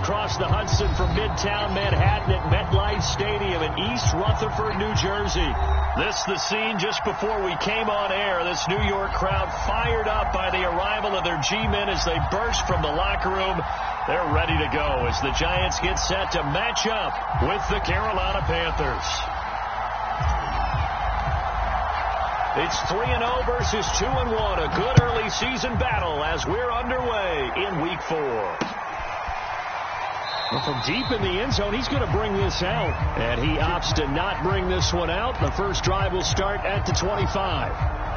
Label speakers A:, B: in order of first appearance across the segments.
A: across the Hudson from Midtown Manhattan at MetLife Stadium in East Rutherford, New Jersey. This the scene just before we came on air. This New York crowd fired up by the arrival of their G-men as they burst from the locker room. They're ready to go as the Giants get set to match up with the Carolina Panthers. It's 3-0 versus 2-1. A good early season battle as we're underway in Week 4. Well, from deep in the end zone, he's going to bring this out. And he opts to not bring this one out. The first drive will start at the 25.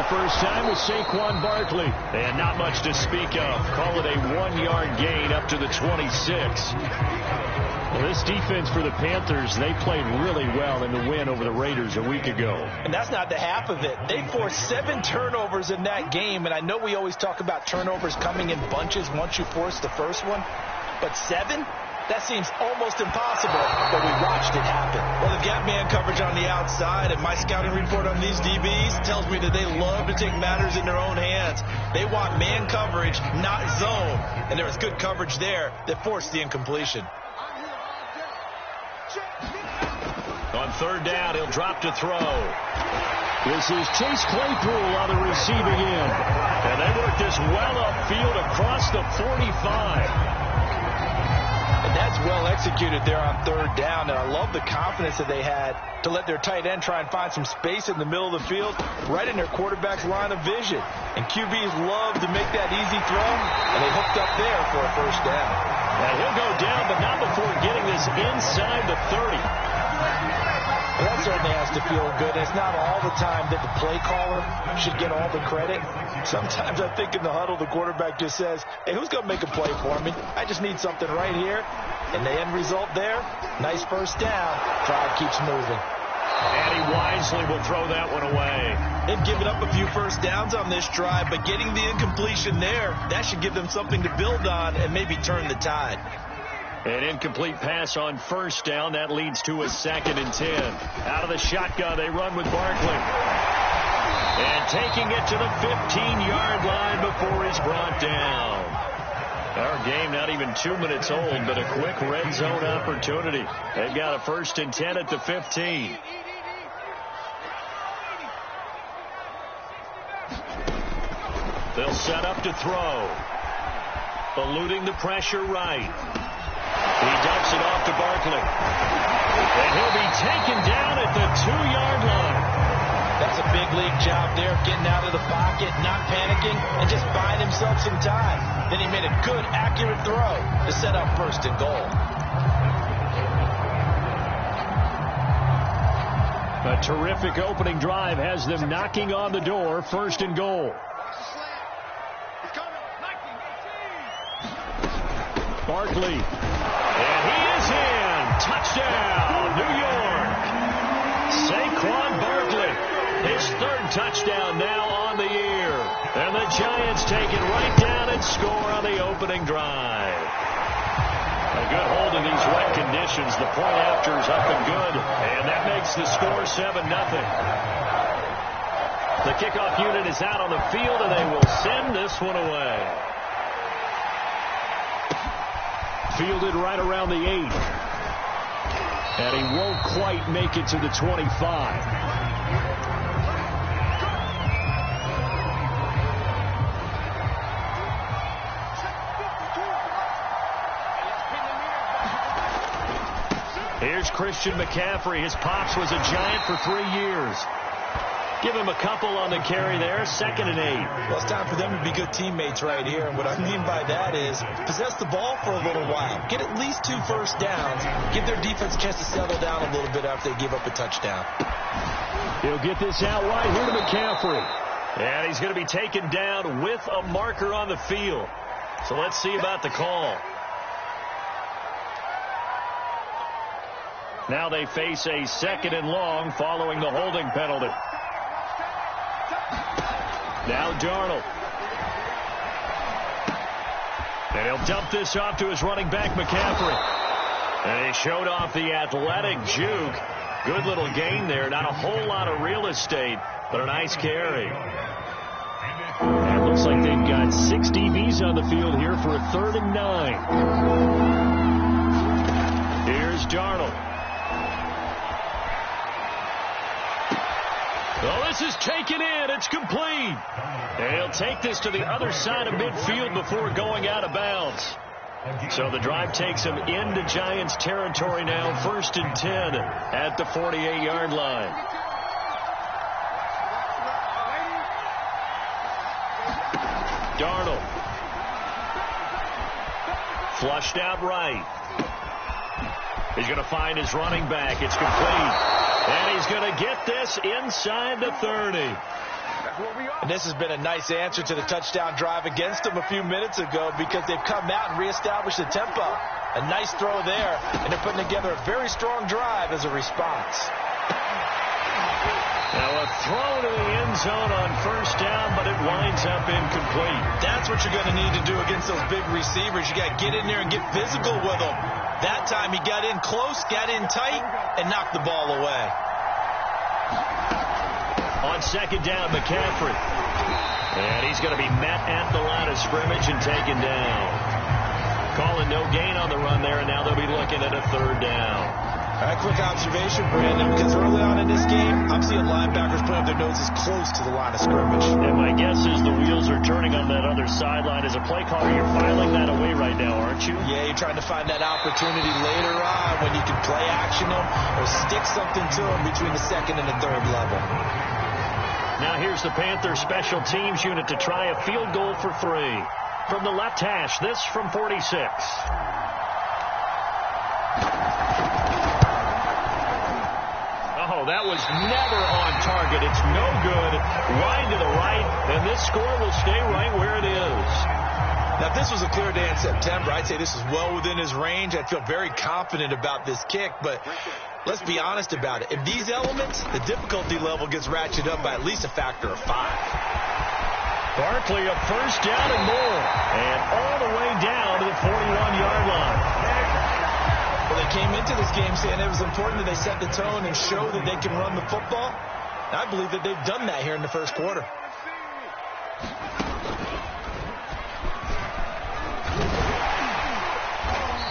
A: First time with Saquon Barkley. And not much to speak of. Call it a 1-yard gain up to the 26. Well, this defense for the Panthers, they played really well in the win over the Raiders a week ago.
B: And that's not the half of it. They forced 7 turnovers in that game. And I know we always talk about turnovers coming in bunches once you force the first one. But 7? That seems almost impossible, but we watched it happen.
C: Well, they've got man coverage on the outside, and my scouting report on these DBs tells me that they love to take matters in their own hands. They want man coverage, not zone, and there was good coverage there that forced the incompletion.
A: On third down, he'll drop to throw. This is Chase Claypool on the receiving end. And they work this well upfield across the 45.
B: And that's well executed there on third down. And I love the confidence that they had to let their tight end try and find some space in the middle of the field, right in their quarterback's line of vision. And QBs love to make that easy throw, and they hooked up there for a first down.
A: And he'll go down, but not before getting this inside the 30.
B: Well, that certainly has to feel good. It's not all the time that the play caller should get all the credit. Sometimes I think in the huddle, the quarterback just says, hey, who's going to make a play for me? I just need something right here. And the end result there, nice first down. Drive keeps moving.
A: And he wisely will throw that one away.
C: They've given up a few first downs on this drive, but getting the incompletion there, that should give them something to build on and maybe turn the tide.
A: An incomplete pass on first down. That leads to a 2nd and 10. Out of the shotgun, they run with Barkley. And taking it to the 15-yard line before he's brought down. Our game not even 2 minutes old, but a quick red zone opportunity. They've got a 1st and 10 at the 15. They'll set up to throw. Eluding the pressure right. He dumps it off to Barkley. And he'll be taken down at the 2-yard line.
B: That's a big league job there, getting out of the pocket, not panicking, and just buying himself some time. Then he made a good, accurate throw to set up 1st and goal.
A: A terrific opening drive has them knocking on the door, 1st and goal. Barkley. And he is in. Touchdown, New York. Saquon Barkley. His 3rd touchdown now on the year. And the Giants take it right down and score on the opening drive. A good hold in these wet conditions. The point after is up and good. And that makes the score 7-0. The kickoff unit is out on the field, and they will send this one away. Fielded right around the 8. And he won't quite make it to the 25. Here's Christian McCaffrey. His pops was a Giant for 3 years. Give him a couple on the carry there. 2nd and 8.
B: Well, it's time for them to be good teammates right here. And what I mean by that is possess the ball for a little while. Get at least 2 first downs. Give their defense a chance to settle down a little bit after they give up a touchdown.
A: He'll get this out wide here to McCaffrey. And he's going to be taken down with a marker on the field. So let's see about the call. Now they face a 2nd and long following the holding penalty. Now Darnold. And he'll dump this off to his running back, McCaffrey. And he showed off the athletic juke. Good little gain there. Not a whole lot of real estate, but a nice carry. And it looks like they've got 6 DBs on the field here for a 3rd and 9. Here's Darnold. Well, this is taken in. It's complete. And he'll take this to the other side of midfield before going out of bounds. So the drive takes him into Giants territory now. 1st and 10 at the 48-yard line. Darnold. Flushed out right. He's going to find his running back. It's complete. And he's going to get this inside the 30.
B: And this has been a nice answer to the touchdown drive against them a few minutes ago because they've come out and reestablished the tempo. A nice throw there, and they're putting together a very strong drive as a response.
A: Now a throw to the end zone on 1st down, but it winds up incomplete.
C: That's what you're going to need to do against those big receivers. You got to get in there and get physical with them. That time he got in close, got in tight, and knocked the ball away.
A: On 2nd down, McCaffrey. And he's going to be met at the line of scrimmage and taken down. Calling no gain on the run there, and now they'll be looking at a 3rd down.
B: A quick observation, Brandon, because early on in this game, I'm seeing linebackers putting their noses close to the line of scrimmage.
A: And my guess is the wheels are turning on that other sideline. As a play caller, you're filing that away right now, aren't you?
B: Yeah, you're trying to find that opportunity later on when you can play action them or stick something to them between the 2nd and the 3rd level.
A: Now here's the Panthers special teams unit to try a field goal for 3. From the left hash, this from 46. Oh, that was never on target. It's no good. Wide to the right, and this score will stay right where it is.
B: Now, if this was a clear day in September, I'd say this is well within his range. I'd feel very confident about this kick, but let's be honest about it. In these elements, the difficulty level gets ratcheted up by at least a factor of 5.
A: Barkley a 1st down and more, and all the way down to the 41-yard line.
B: Well, they came into this game saying it was important that they set the tone and show that they can run the football. And I believe that they've done that here in the 1st quarter.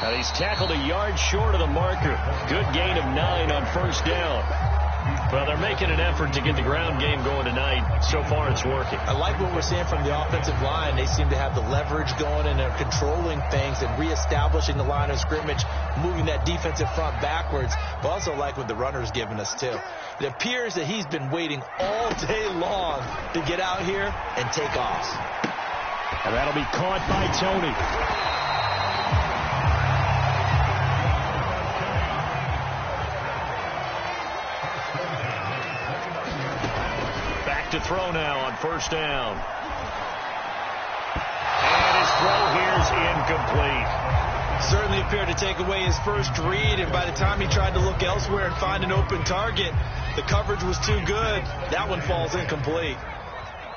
A: Now he's tackled a yard short of the marker. Good gain of 9 on 1st down. Well, they're making an effort to get the ground game going tonight. So far, it's working.
B: I like what we're seeing from the offensive line. They seem to have the leverage going, and they're controlling things and reestablishing the line of scrimmage, moving that defensive front backwards. But also like what the runner's giving us, too. It appears that he's been waiting all day long to get out here and take off.
A: And that'll be caught by Tony. To throw now on 1st down. And his throw here's incomplete.
B: Certainly appeared to take away his first read, and by the time he tried to look elsewhere and find an open target, the coverage was too good. That one falls incomplete.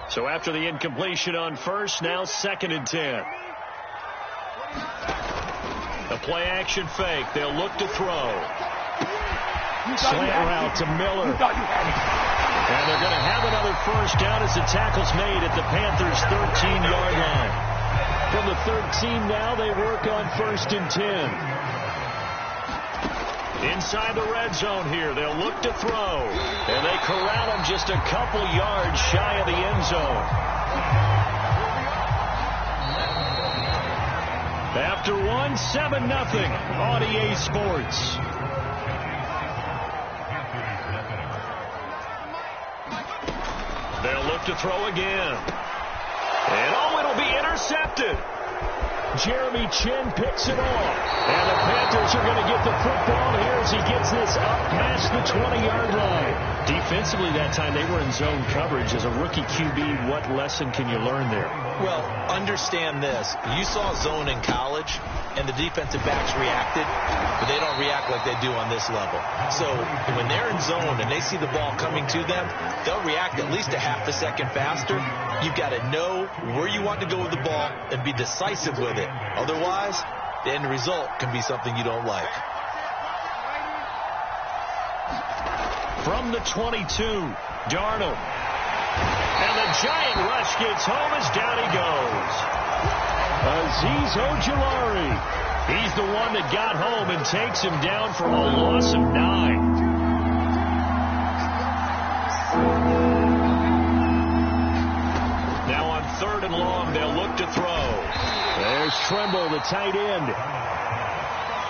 A: So after the incompletion on 1st, now 2nd and 10. A play action fake. They'll look to throw. Slant route to Miller. And they're going to have another 1st down as the tackle's made at the Panthers' 13-yard line. From the 13 now, they work on 1st and 10. Inside the red zone here, they'll look to throw. And they corral him just a couple yards shy of the end zone. After 1, 7-0 on EA Sports. They'll look to throw again. And it'll be intercepted. Jeremy Chin picks it off. And the Panthers are going to get the football here as he gets this up past the 20-yard line. Defensively that time, they were in zone coverage. As a rookie QB, what lesson can you learn there?
C: Well, understand this. You saw zone in college, and the defensive backs reacted, but they don't react like they do on this level. So when they're in zone and they see the ball coming to them, they'll react at least a half a second faster. You've got to know where you want to go with the ball and be decisive with it. Otherwise, the end result can be something you don't like.
A: From the 22, Darnold. And the giant rush gets home as down he goes. Azeez Ojulari. He's the one that got home and takes him down for a loss of 9. Now on 3rd and long, they'll look to throw. There's Tremble, the tight end.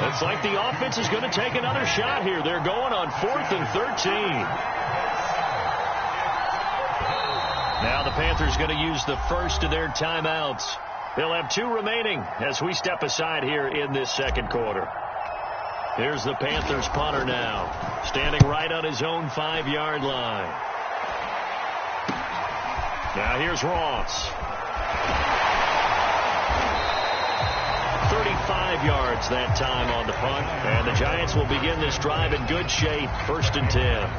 A: It's like the offense is going to take another shot here. They're going on 4th and 13. Now the Panthers going to use the first of their timeouts. They'll have 2 remaining as we step aside here in this second quarter. Here's the Panthers punter now, standing right on his own 5-yard line. Now here's Ross. 35 yards that time on the punt. And the Giants will begin this drive in good shape. 1st and 10.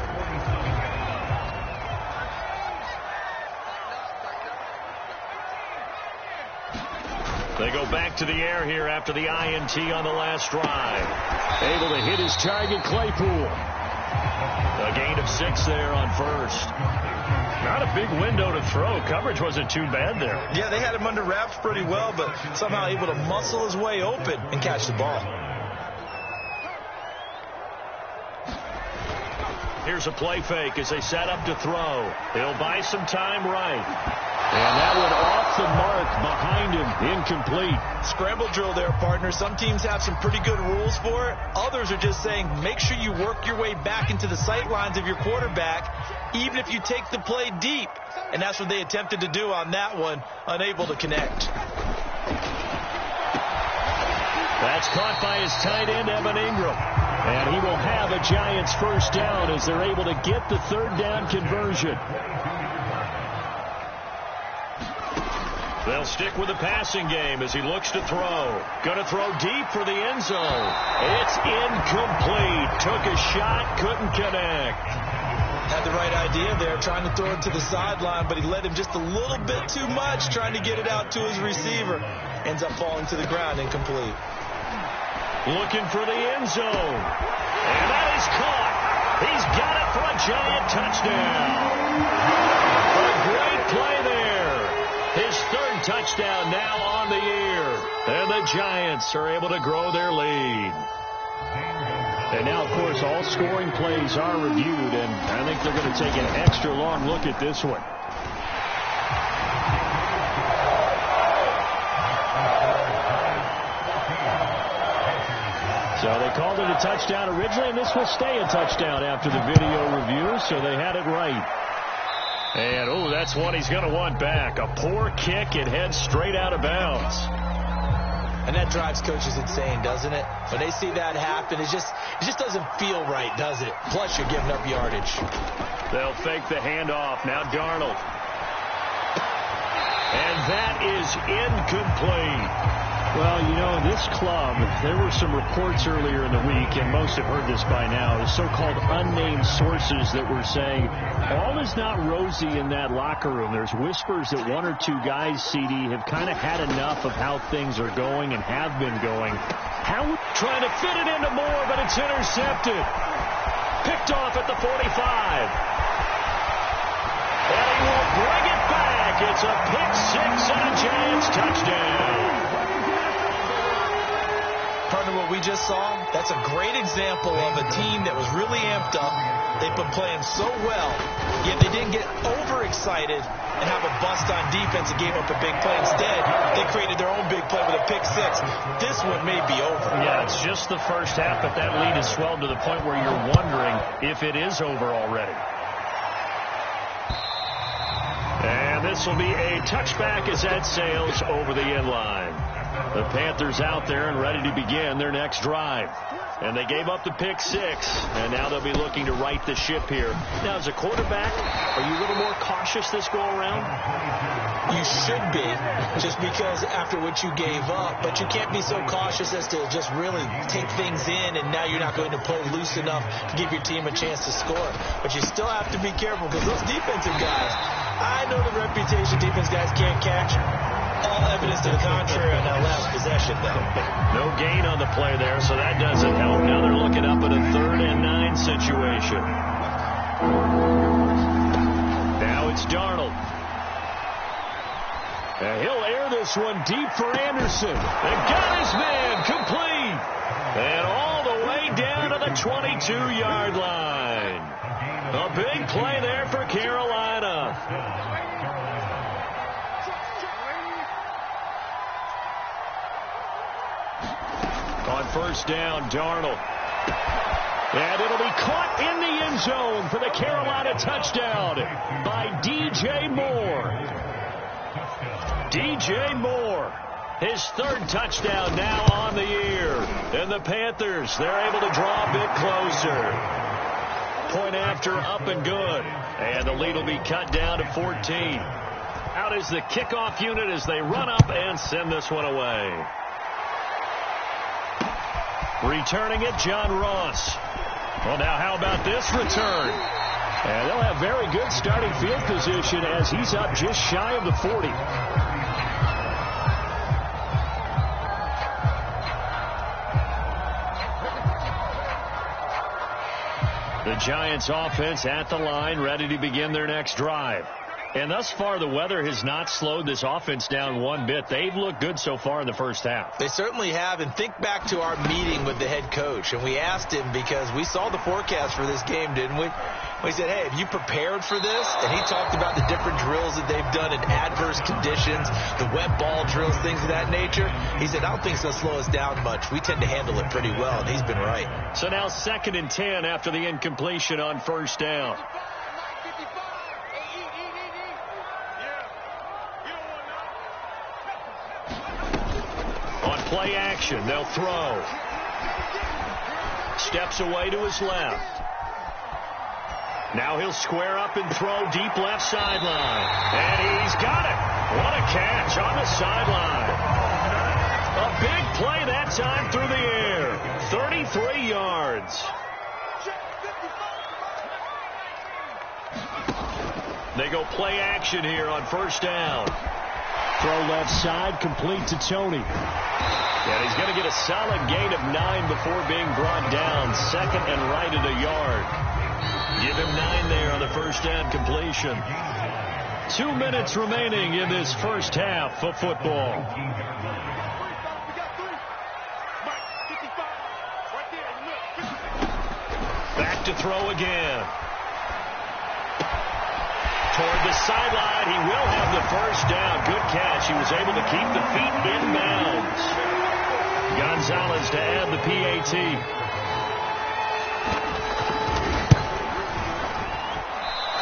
A: They go back to the air here after the INT on the last drive. Able to hit his target, Claypool. A gain of 6 there on 1st. Not a big window to throw. Coverage wasn't too bad there.
C: Yeah, they had him under wraps pretty well, but somehow able to muscle his way open and catch the ball.
A: Here's a play fake as they set up to throw. He'll buy some time right. And that one off the mark behind him. Incomplete.
C: Scramble drill there, partner. Some teams have some pretty good rules for it. Others are just saying make sure you work your way back into the sight lines of your quarterback, even if you take the play deep. And that's what they attempted to do on that one, unable to connect.
A: That's caught by his tight end, Evan Ingram. And he will have a Giants first down as they're able to get the 3rd down conversion. They'll stick with the passing game as he looks to throw. Going to throw deep for the end zone. It's incomplete. Took a shot, couldn't connect.
C: Had the right idea there, trying to throw it to the sideline, but he led him just a little bit too much, trying to get it out to his receiver. Ends up falling to the ground, incomplete.
A: Looking for the end zone. And that is caught. He's got it for a Giant touchdown. A great play there. His 3rd touchdown now on the year. And the Giants are able to grow their lead. And now, of course, all scoring plays are reviewed, and I think they're going to take an extra long look at this one. So they called it a touchdown originally, and this will stay a touchdown after the video review, so they had it right. And, oh, that's one he's going to want back. A poor kick. It heads straight out of bounds.
C: And that drives coaches insane, doesn't it? When they see that happen, it just doesn't feel right, does it? Plus, you're giving up yardage.
A: They'll fake the handoff. Now Darnold. And that is incomplete. Well, you know, this club, there were some reports earlier in the week, and most have heard this by now, the so-called unnamed sources that were saying all is not rosy in that locker room. There's whispers that 1 or 2 guys, CD, have kind of had enough of how things are going and have been going. Trying to fit it into Moore, but it's intercepted. Picked off at the 45. And he will bring it back. It's a pick 6 and a Giants touchdown.
C: Partner, what we just saw, that's a great example of a team that was really amped up. They've been playing so well, yet they didn't get overexcited and have a bust on defense and gave up a big play. Instead, they created their own big play with a pick 6. This one may be over.
A: Yeah, it's just the first half, but that lead has swelled to the point where you're wondering if it is over already. And this will be a touchback as that sails over the end line. The Panthers out there and ready to begin their next drive. And they gave up the pick 6, and now they'll be looking to right the ship here. Now, as a quarterback, are you a little more cautious this go-around?
B: You should be, just because after what you gave up. But you can't be so cautious as to just really take things in, and now you're not going to play loose enough to give your team a chance to score. But you still have to be careful, because those defensive guys, I know the reputation defense guys can't catch. All evidence to the contrary on that last possession, though.
A: No gain on the play there, so that doesn't help. Now they're looking up at a 3rd and 9 situation. Now it's Darnold. And he'll air this one deep for Anderson. And got his man complete. And all the way down to the 22-yard line. A big play there for Carolina. On 1st down, Darnold. And it'll be caught in the end zone for the Carolina touchdown by DJ Moore. DJ Moore, his 3rd touchdown now on the year. And the Panthers, they're able to draw a bit closer. Point after, up and good. And the lead will be cut down to 14. Out is the kickoff unit as they run up and send this one away. Returning it, John Ross. Well, now how about this return? And they'll have very good starting field position as he's up just shy of the 40. The Giants offense at the line, ready to begin their next drive. And thus far, the weather has not slowed this offense down one bit. They've looked good so far in the first half.
B: They certainly have. And think back to our meeting with the head coach. And we asked him, because we saw the forecast for this game, didn't we? We said, hey, have you prepared for this? And he talked about the different drills that they've done in adverse conditions, the wet ball drills, things of that nature. He said, I don't think it's going to slow us down much. We tend to handle it pretty well, and he's been right.
A: So now 2nd and 10 after the incompletion on 1st down. Play action. They'll throw. Steps away to his left. Now he'll square up and throw deep left sideline. And he's got it. What a catch on the sideline. A big play that time through the air. 33 yards. They go play action here on 1st down. Throw left side, complete to Tony. And he's going to get a solid gain of 9 before being brought down. 2nd and right at a yard. Give him 9 there on the 1st down completion. 2 minutes remaining in this first half of football. Back to throw again. Toward the sideline, he will have the 1st down. Good catch. He was able to keep the feet in bounds. Gonzalez to add the PAT.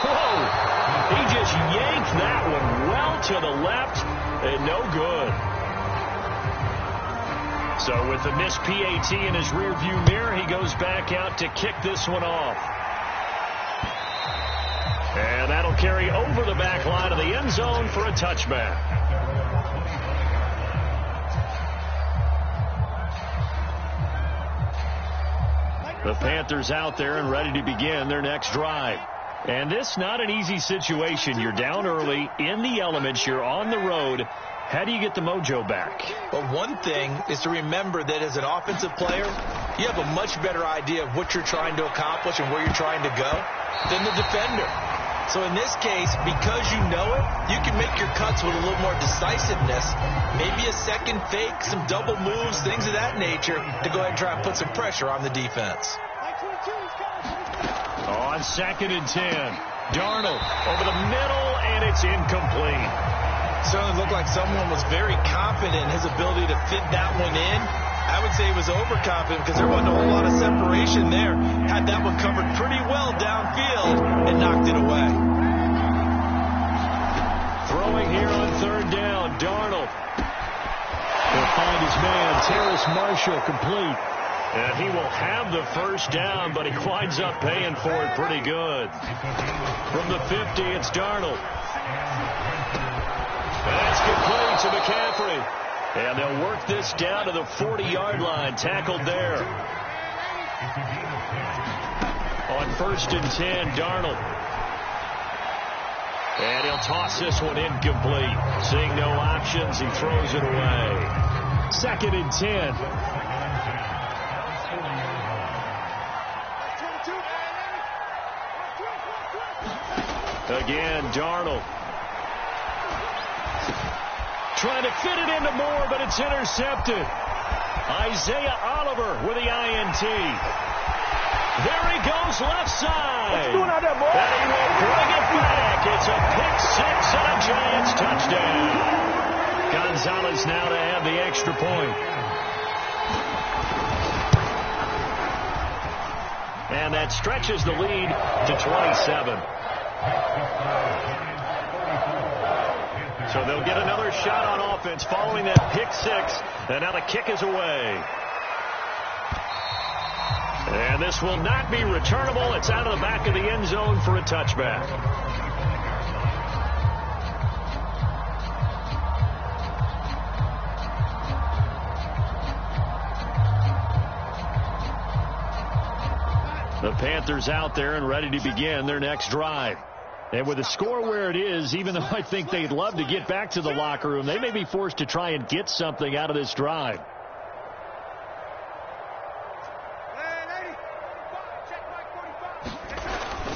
A: Whoa! He just yanked that one well to the left, and no good. So with the missed PAT in his rearview mirror, he goes back out to kick this one off. And that'll carry over the back line of the end zone for a touchback. The Panthers out there and ready to begin their next drive. And this not an easy situation. You're down early, in the elements, you're on the road. How do you get the mojo back?
B: Well, one thing is to remember that as an offensive player, you have a much better idea of what you're trying to accomplish and where you're trying to go than the defender. So in this case, because you know it, you can make your cuts with a little more decisiveness. Maybe a second fake, some double moves, things of that nature to go ahead and try and put some pressure on the defense.
A: On 2nd and 10, Darnold over the middle, and it's incomplete.
B: Certainly looked like someone was very confident in his ability to fit that one in. I would say he was overconfident because there wasn't a whole lot of separation there. Had that one covered pretty well downfield and knocked it away.
A: Throwing here on 3rd down, Darnold. He'll find his man, Terrace Marshall, complete. And he will have the first down, but he winds up paying for it pretty good. From the 50, it's Darnold. That's complete to McCaffrey. And they'll work this down to the 40-yard line, tackled there. On 1st and 10, Darnold. And he'll toss this one incomplete. Seeing no options, he throws it away. 2nd and 10. Again, Darnold. Trying to fit it into Moore, but it's intercepted. Isaiah Oliver with the INT. There he goes, left side.
B: What you doing out there, boy?
A: And he will bring it back. It's a pick six and a Giants touchdown. Gonzalez now to have the extra point. And that stretches the lead to 27. So they'll get another shot on offense following that pick six. And now the kick is away. And this will not be returnable. It's out of the back of the end zone for a touchback. The Panthers out there and ready to begin their next drive. And with the score where it is, even though I think they'd love to get back to the locker room, they may be forced to try and get something out of this drive.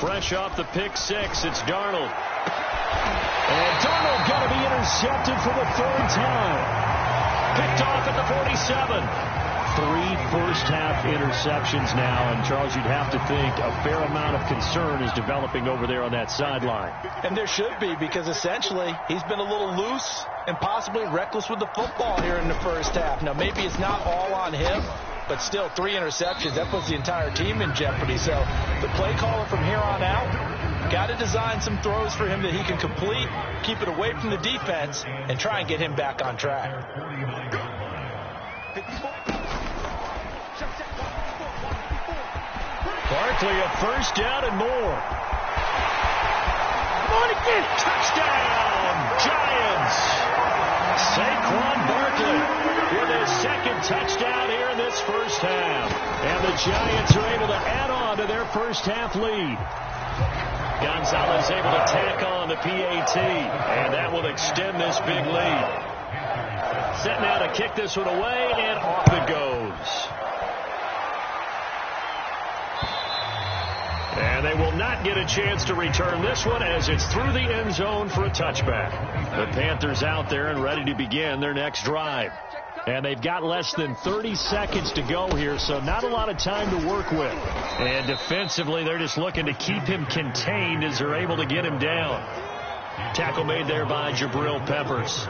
A: Fresh off the pick six, it's Darnold. And Darnold going to be intercepted for the 3rd time. Picked off at the 47. 3 first-half interceptions now, and Charles, you'd have to think a fair amount of concern is developing over there on that sideline.
B: And there should be, because essentially he's been a little loose and possibly reckless with the football here in the first half. Now, maybe it's not all on him, but still 3 interceptions. That puts the entire team in jeopardy. So the play caller from here on out got to design some throws for him that he can complete, keep it away from the defense, and try and get him back on track.
A: Barkley a first down and more. Touchdown, Giants. Saquon Barkley with his 2nd touchdown here in this first half. And the Giants are able to add on to their first half lead. Gonzalez able to tack on the PAT, and that will extend this big lead. Set now to kick this one away, and off it goes. And they will not get a chance to return this one as it's through the end zone for a touchback. The Panthers out there and ready to begin their next drive. And they've got less than 30 seconds to go here, so not a lot of time to work with. And defensively, they're just looking to keep him contained as they're able to get him down. Tackle made there by Jabril Peppers.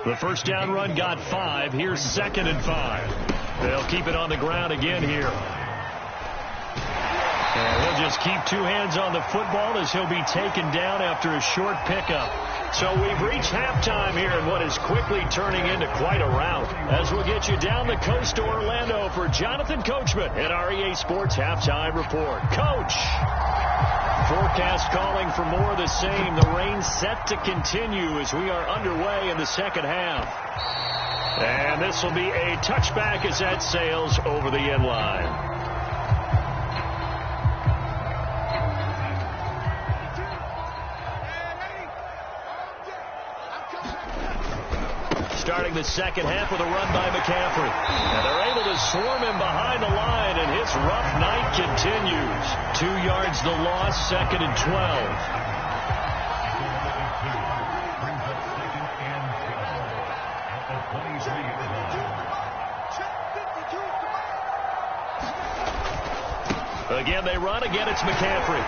A: The first down run got 5. Here's 2nd and 5. They'll keep it on the ground again here. And he'll just keep 2 hands on the football as he'll be taken down after a short pickup. So we've reached halftime here in what is quickly turning into quite a rout. As we'll get you down the coast to Orlando for Jonathan Coachman at our EA Sports Halftime Report. Coach! Forecast calling for more of the same. The rain set to continue as we are underway in the second half. And this will be a touchback as that sails over the end line. Starting the second half with a run by McCaffrey. And they're able to swarm him behind the line, and his rough night continues. 2 yards the loss, 2nd and 12. Again, they run. Again, it's McCaffrey.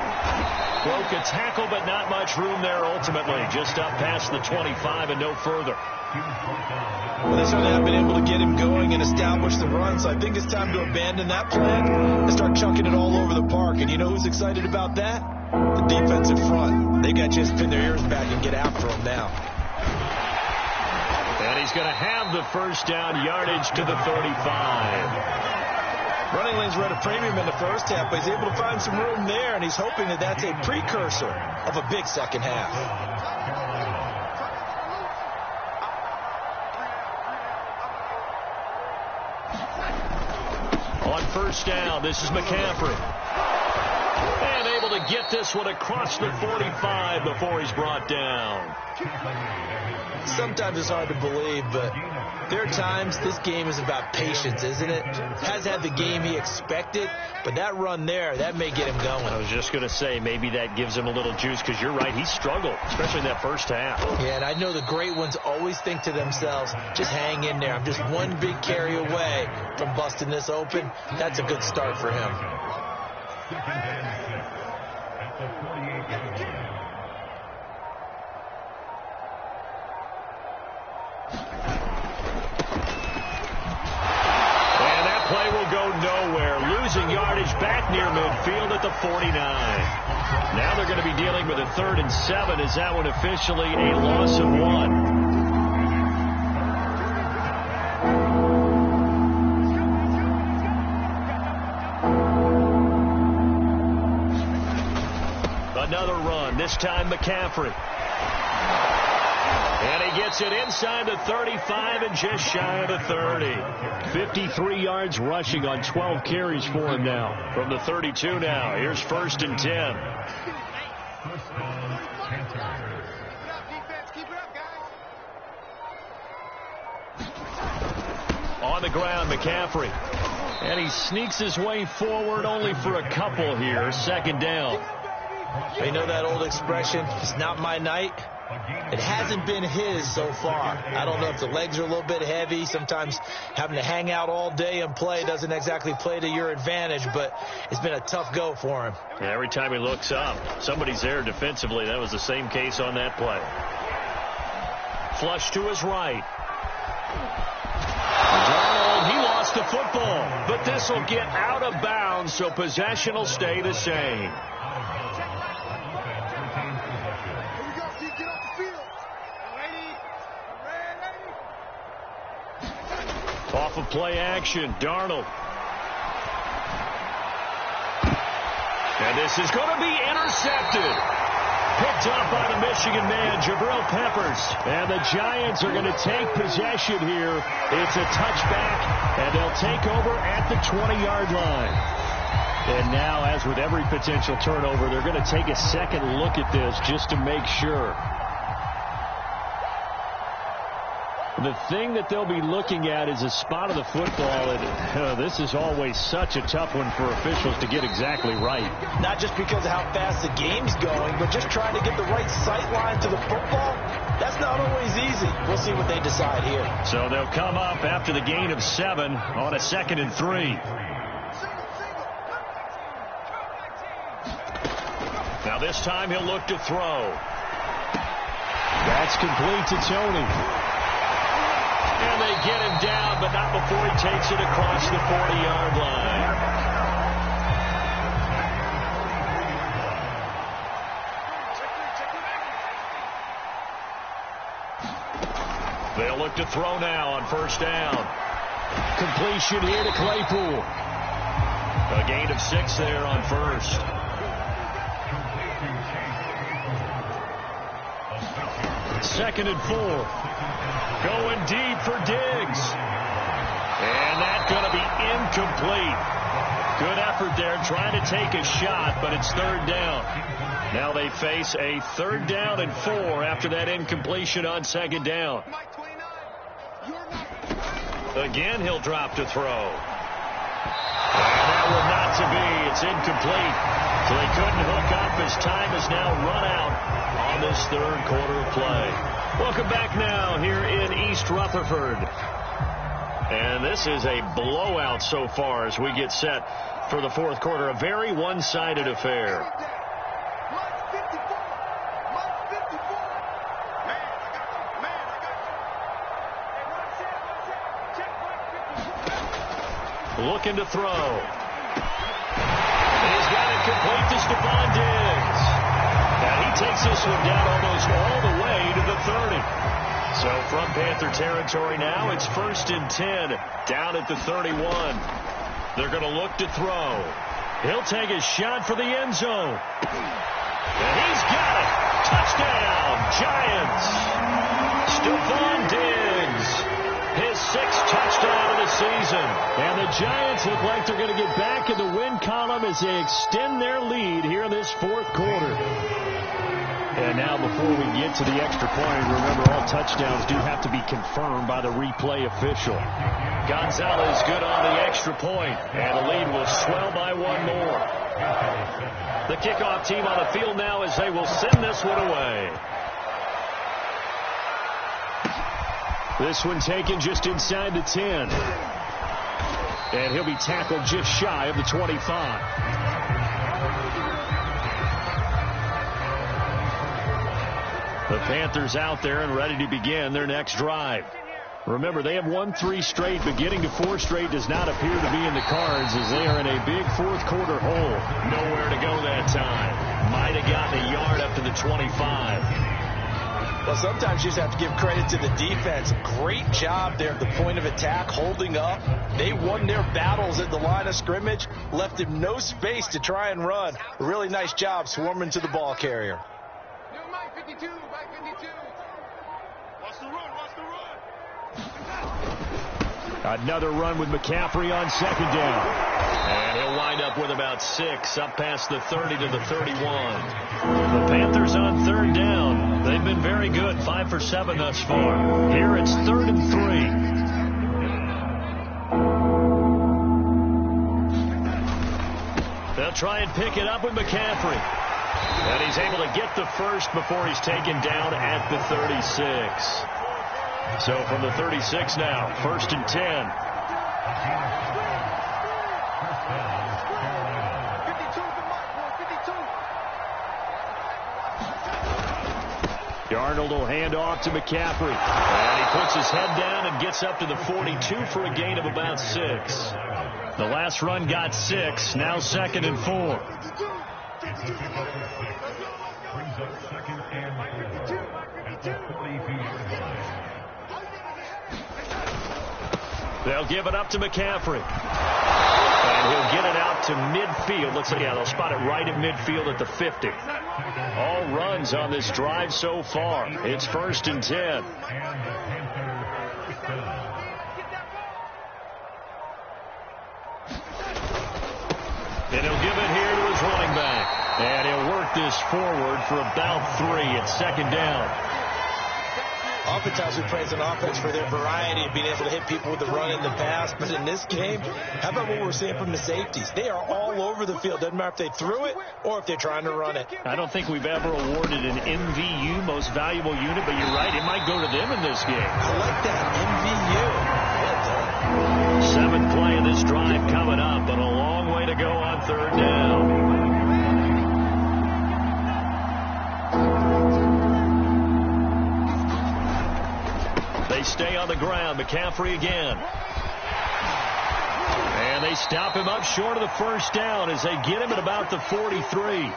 A: Broke a tackle, but not much room there ultimately. Just up past the 25 and no further.
C: Well, they certainly have been able to get him going and establish the run, so I think it's time to abandon that plan and start chunking it all over the park. And you know who's excited about that? The defensive front. They got to just pin their ears back and get after him now.
A: And he's going to have the first down, yardage to the 35.
C: Running lanes were at a premium in the first half, but he's able to find some room there, and he's hoping that that's a precursor of a big second half.
A: On first down, this is McCaffrey. And able to get this one across the 45 before he's brought down.
C: Sometimes it's hard to believe, but there are times this game is about patience, isn't it? Has had the game he expected, but that run there, that may get him going.
A: I was just going to say, maybe that gives him a little juice, because you're right, he struggled, especially in that first half.
C: Yeah, and I know the great ones always think to themselves, just hang in there. I'm just one big carry away from busting this open. That's a good start for him.
A: Play will go nowhere, losing yardage back near midfield at the 49. Now they're going to be dealing with a 3rd and 7. Is that one officially a loss of 1? Another run, this time McCaffrey. And he gets it inside the 35 and just shy of the 30. 53 yards rushing on 12 carries for him now. From the 32 now. Here's 1st and 10. On the ground, McCaffrey. And he sneaks his way forward only for a couple here. 2nd down.
C: You know that old expression, it's not my night? It hasn't been his so far. I don't know if the legs are a little bit heavy. Sometimes having to hang out all day and play doesn't exactly play to your advantage, but it's been a tough go for him.
A: Yeah, every time he looks up, somebody's there defensively. That was the same case on that play. Flush to his right. Donald, he lost the football, but this will get out of bounds, so possession will stay the same. Off of play action, Darnold. And this is going to be intercepted. Picked up by the Michigan man, Jabril Peppers. And the Giants are going to take possession here. It's a touchback, and they'll take over at the 20-yard line. And now, as with every potential turnover, they're going to take a second look at this just to make sure. The thing that they'll be looking at is a spot of the football, and this is always such a tough one for officials to get exactly right.
C: Not just because of how fast the game's going, but just trying to get the right sight line to the football. That's not always easy. We'll see what they decide here.
A: So they'll come up after the gain of 7 on a 2nd and 3. Now this time he'll look to throw. That's complete to Tony. And they get him down, but not before he takes it across the 40-yard line. They'll look to throw now on 1st down. Completion here to Claypool. A gain of 6 there on 1st. Second and 4. Going deep for Diggs. And that's going to be incomplete. Good effort there trying to take a shot, but it's 3rd down. Now they face a 3rd down and 4 after that incompletion on 2nd down. Again, he'll drop to throw. And that will not to be. It's incomplete. So they couldn't hook up as time has now run out on this 3rd quarter of play. Welcome back now here in East Rutherford. And this is a blowout so far as we get set for the 4th quarter. A very one-sided affair. Looking to throw. He's got it complete to Stephon Diggs. Now he takes this one down almost all the way to the 30. So from Panther territory now. It's 1st and 10, down at the 31. They're going to look to throw. He'll take a shot for the end zone. And he's got it. Touchdown, Giants. Stephon Diggs, his 6th touchdown of the season. And the Giants look like they're going to get back in the win column as they extend their lead here in this 4th quarter. And now before we get to the extra point, remember all touchdowns do have to be confirmed by the replay official. Gonzalez good on the extra point, and the lead will swell by 1 more. The kickoff team on the field now as they will send this one away. This one taken just inside the 10. And he'll be tackled just shy of the 25. The Panthers out there and ready to begin their next drive. Remember, they have won 3 straight, but getting to 4 straight does not appear to be in the cards as they are in a big 4th quarter hole. Nowhere to go that time. Might have gotten a yard up to the 25.
B: Well, sometimes you just have to give credit to the defense. Great job there at the point of attack, holding up. They won their battles at the line of scrimmage, left him no space to try and run. A really nice job swarming to the ball carrier.
D: Mike 52, Mike 52. Watch the run, watch the run.
A: Another run with McCaffrey on 2nd down. And he'll wind up with about 6, up past the 30 to the 31. The Panthers on 3rd down. They've been very good, 5 for 7 thus far. Here it's 3rd and 3. They'll try and pick it up with McCaffrey. And he's able to get the first before he's taken down at the 36. So from the 36 now, 1st and 10. Darnold will hand off to McCaffrey. And he puts his head down and gets up to the 42 for a gain of about 6. The last run got 6. Now 2nd and 4. They'll give it up to McCaffrey. And he'll get it out to midfield. Let's see. Yeah, they'll spot it right at midfield at the 50. All runs on this drive so far. It's 1st and 10. And he'll give it here to his running back. And he'll work this forward for about 3 at 2nd down.
B: Oftentimes we praise an offense for their variety of being able to hit people with the run in the pass. But in this game, how about what we're seeing from the safeties? They are all over the field. Doesn't matter if they threw it or if they're trying to run it.
A: I don't think we've ever awarded an MVU, most valuable unit, but you're right. It might go to them in this game.
B: I like that. MVU.
A: 7th play of this drive coming up, but a long way to go on 3rd down. They stay on the ground. McCaffrey again. And they stop him up short of the 1st down as they get him at about the 43.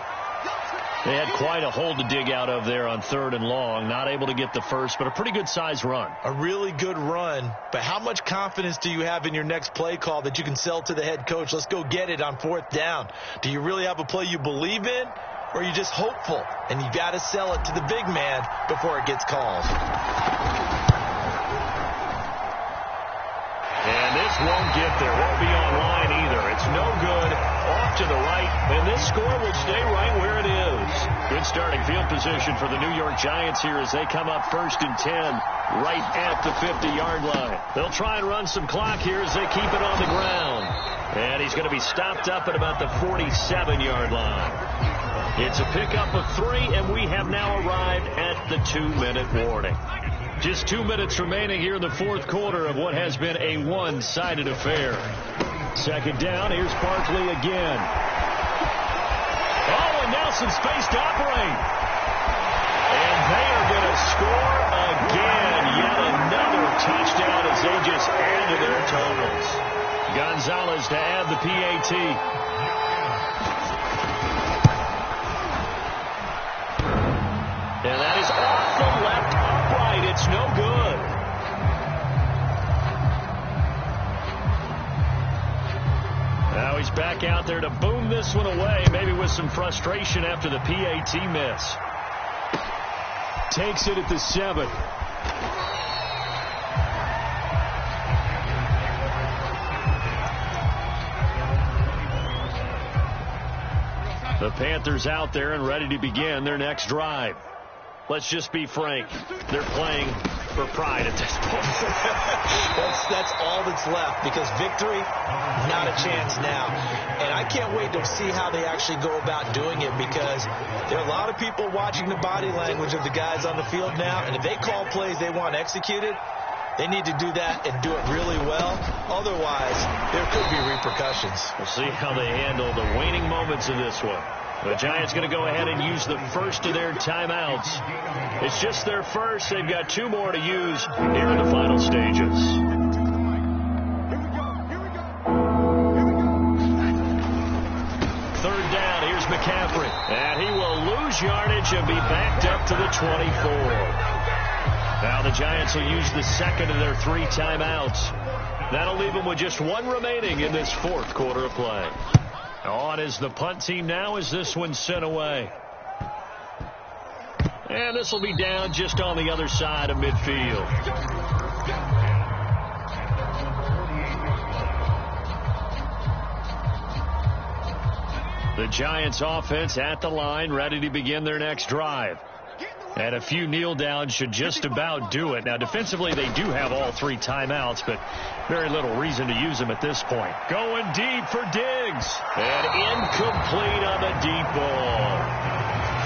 A: They had quite a hole to dig out of there on 3rd and long. Not able to get the first, but a pretty good size run.
B: A really good run. But how much confidence do you have in your next play call that you can sell to the head coach? Let's go get it on 4th down. Do you really have a play you believe in? Or are you just hopeful? And you got to sell it to the big man before it gets called.
A: And this won't get there. Won't be online either. It's no good. Off to the right. And this score will stay right where it is. Good starting field position for the New York Giants here as they come up 1st and 10 right at the 50-yard line. They'll try and run some clock here as they keep it on the ground. And he's going to be stopped up at about the 47-yard line. It's a pickup of 3, and we have now arrived at the 2-minute warning. Just 2 minutes remaining here in the 4th quarter of what has been a one-sided affair. 2nd down. Here's Barkley again. Oh, and now some space to operate. And they are going to score again. Yet another touchdown as they just add to their totals. Gonzalez to add the PAT. And that is off the left upright. It's no good. back out there to boom this one away, maybe with some frustration after the PAT miss. Takes it at the 7. The Panthers out there and ready to begin their next drive. Let's just be frank. They're playing for pride at this point.
C: That's all that's left, because victory, not a chance now. And I can't wait to see how they actually go about doing it, because there are a lot of people watching the body language of the guys on the field now, and if they call plays they want executed, they need to do that and do it really well. Otherwise, there could be repercussions.
A: We'll see how they handle the waning moments of this one. The Giants going to go ahead and use the first of their timeouts. It's just their first. They've got 2 more to use here in the final stages. Third down. Here's McCaffrey. And he will lose yardage and be backed up to the 24. Now the Giants will use the second of their 3 timeouts. That'll leave them with just 1 remaining in this 4th quarter of play. On is the punt team now as this one's sent away. And this will be down just on the other side of midfield. The Giants offense at the line, ready to begin their next drive. And a few kneel downs should just about do it. Now, defensively, they do have all 3 timeouts, but very little reason to use them at this point. Going deep for Diggs. And incomplete on the deep ball.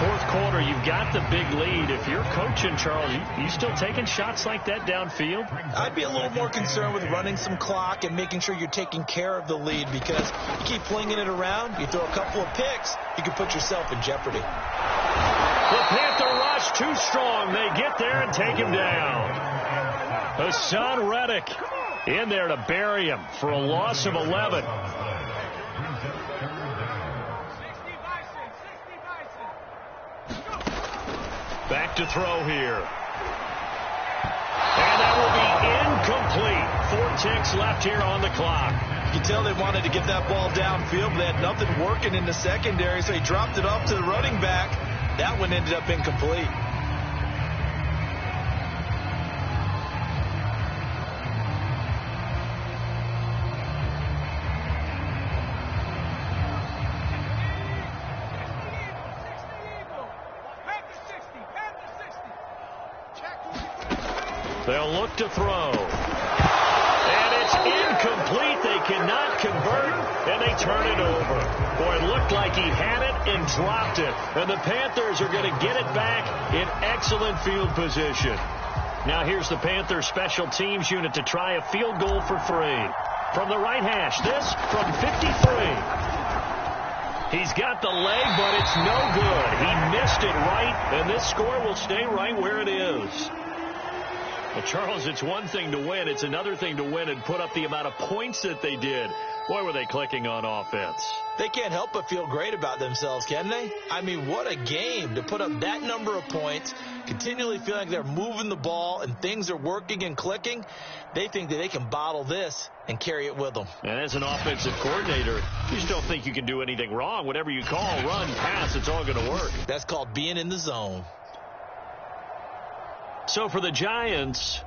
A: 4th quarter, you've got the big lead. If you're coaching, Charles, you still taking shots like that downfield?
C: I'd be a little more concerned with running some clock and making sure you're taking care of the lead, because you keep flinging it around, you throw a couple of picks, you can put yourself in jeopardy.
A: The Panther rush too strong. They get there and take him down. Hassan Reddick in there to bury him for a loss of 11. Back to throw here. And that will be incomplete. 4 ticks left here on the clock.
C: You can tell they wanted to get that ball downfield, but they had nothing working in the secondary, so he dropped it off to the running back. That one ended up incomplete.
A: They'll look to throw. And it's incomplete. They cannot convert, and they turn it over. Boy, it looked like he had it and dropped it. And the Panthers are going to get it back in excellent field position. Now here's the Panthers special teams unit to try a field goal for 3. From the right hash, this from 53. He's got the leg, but it's no good. He missed it right, and this score will stay right where it is. Well, Charles, it's one thing to win. It's another thing to win and put up the amount of points that they did. Boy, were they clicking on offense.
C: They can't help but feel great about themselves, can they? I mean, what a game to put up that number of points, continually feeling like they're moving the ball and things are working and clicking. They think that they can bottle this and carry it with them.
A: And as an offensive coordinator, you just don't think you can do anything wrong. Whatever you call, run, pass, it's all going to work.
C: That's called being in the zone.
A: So for the Giants,